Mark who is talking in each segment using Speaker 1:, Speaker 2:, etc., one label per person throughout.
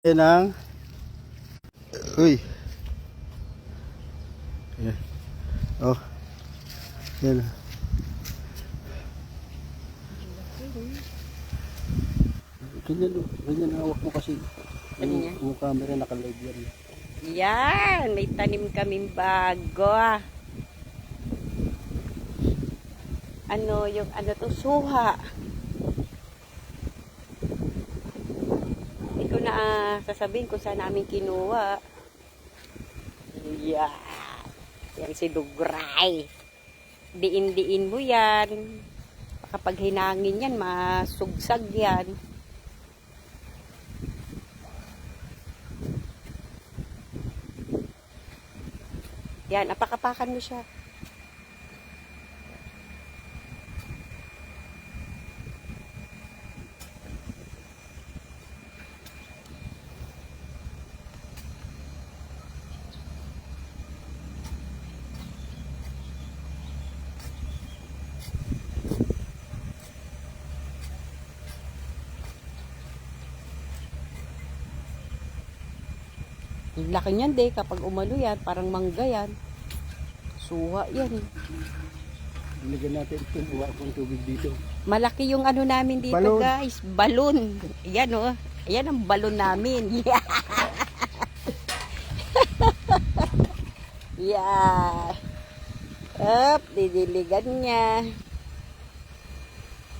Speaker 1: Yan ang uy. Yan. Oh. Yan. Ganyan hawak mo kasi.
Speaker 2: Ano niya?
Speaker 1: Yung camera naka-live yan.
Speaker 2: Yan, may tanim kaming bago. Ano yung ano to, suha. Hindi ko na sasabihin kung saan namin kinuha. Yan. Yan si Dugray. Diin-diin mo yan. Kapag hinangin yan, masugsag yan. Yan, apakapakan mo siya. Ang laki niyan de, kapag umalo yan, parang mangga yan. Suha yan.
Speaker 1: Ilagyan natin itong uwa kong tubig dito.
Speaker 2: Malaki yung ano namin dito,
Speaker 1: Balon.
Speaker 2: guys. Balon. Ayan oh. Ayan ang balon namin. Yeah. Yeah. Up, didiligan niya.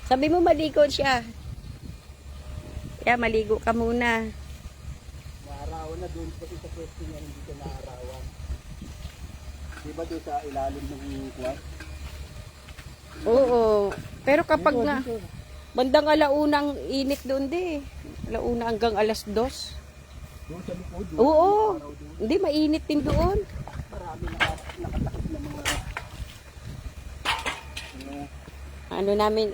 Speaker 2: Sabi mo maligo siya. Yeah, maligo ka muna.
Speaker 1: Maarawan na doon kasi sa pwesto niya hindi ka maarawan. Diba doon sa ilalim ng kuwan?
Speaker 2: Oo. Pero kapag nga, bandang alaunang init doon di. Alauna hanggang alas 2.
Speaker 1: Doon sa likod.
Speaker 2: Oo. Hindi, mainit din doon.
Speaker 1: Marami nakatakip na mga
Speaker 2: Ano namin,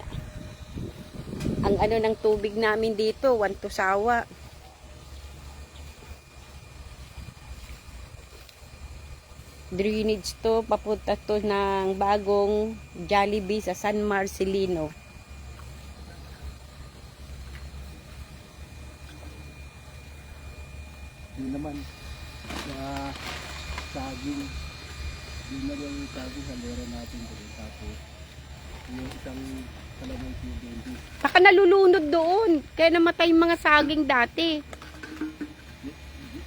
Speaker 2: ang ano ng tubig namin dito, 1 to sawa. Drainage to, papunta to ng bagong Jollibee sa San Marcelino.
Speaker 1: yun naman sa saging. Yun na lang yung saging halera natin doon. Tapos yung isang kalamansi doon.
Speaker 2: Baka nalulunod doon, kaya namatay yung mga saging dati.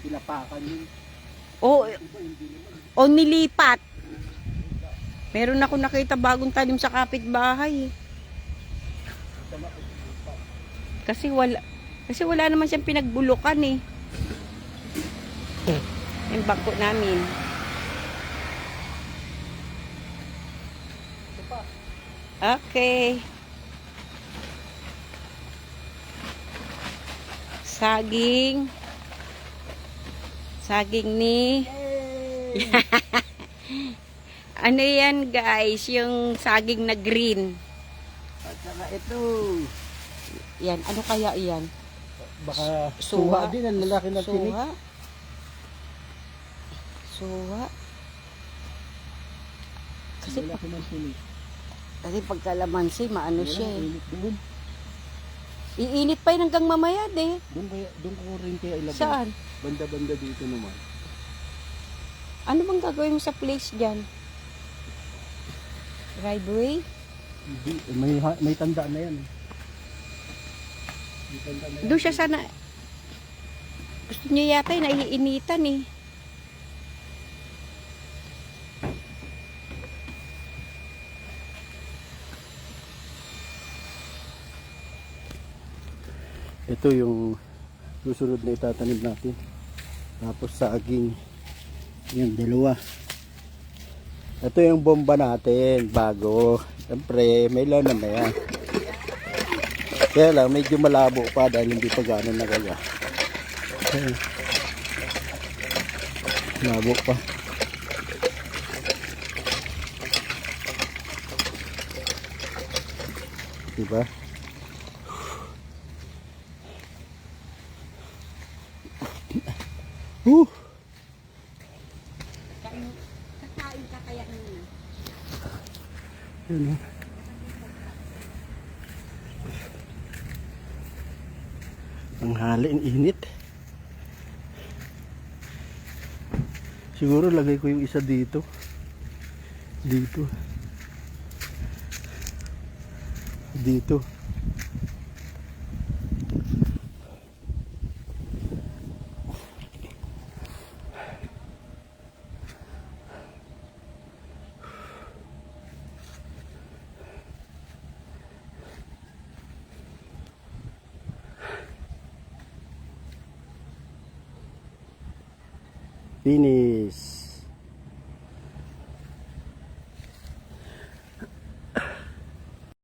Speaker 1: Pinapakan yun.
Speaker 2: O nilipat. Meron ako nakita bagong tanim sa kapitbahay. Kasi wala naman siyang pinagbulukan eh. Yung bangko namin. Okay. Saging ni ano yan guys, yung saging na green.
Speaker 1: At saka ito.
Speaker 2: Yan, ano kaya yan?
Speaker 1: Baka
Speaker 2: Suha.
Speaker 1: suha din ang lalaki ng tinik.
Speaker 2: Suha. Kasi,
Speaker 1: Lalaki ng tinik.
Speaker 2: kasi pag kalamansi, maano
Speaker 1: Wala,
Speaker 2: siya eh.
Speaker 1: init doon.
Speaker 2: Iinit pa yun hanggang mamaya de.
Speaker 1: Doon ko rin kaya ilagay.
Speaker 2: Saan?
Speaker 1: Banda-banda dito naman.
Speaker 2: Ano bang gagawin mo sa place dyan? Driveway?
Speaker 1: Hindi, may tanda na yan. May tanda na yan.
Speaker 2: Doon siya sana. Gusto niya yata naiinitan eh.
Speaker 1: Ito yung susunod na itatanim natin. Tapos saging. Yung dalawa. Ito yung bomba natin. Bago. Siyempre, may laman na yan. Kaya lang, medyo malabo pa dahil hindi pa gano'n nagaga. Malabo pa. Diba?
Speaker 2: Kakain ka kaya nila.
Speaker 1: Yun, oh. Ang halin init. Siguro lagay ko yung isa dito. Dito. Dito. Finish.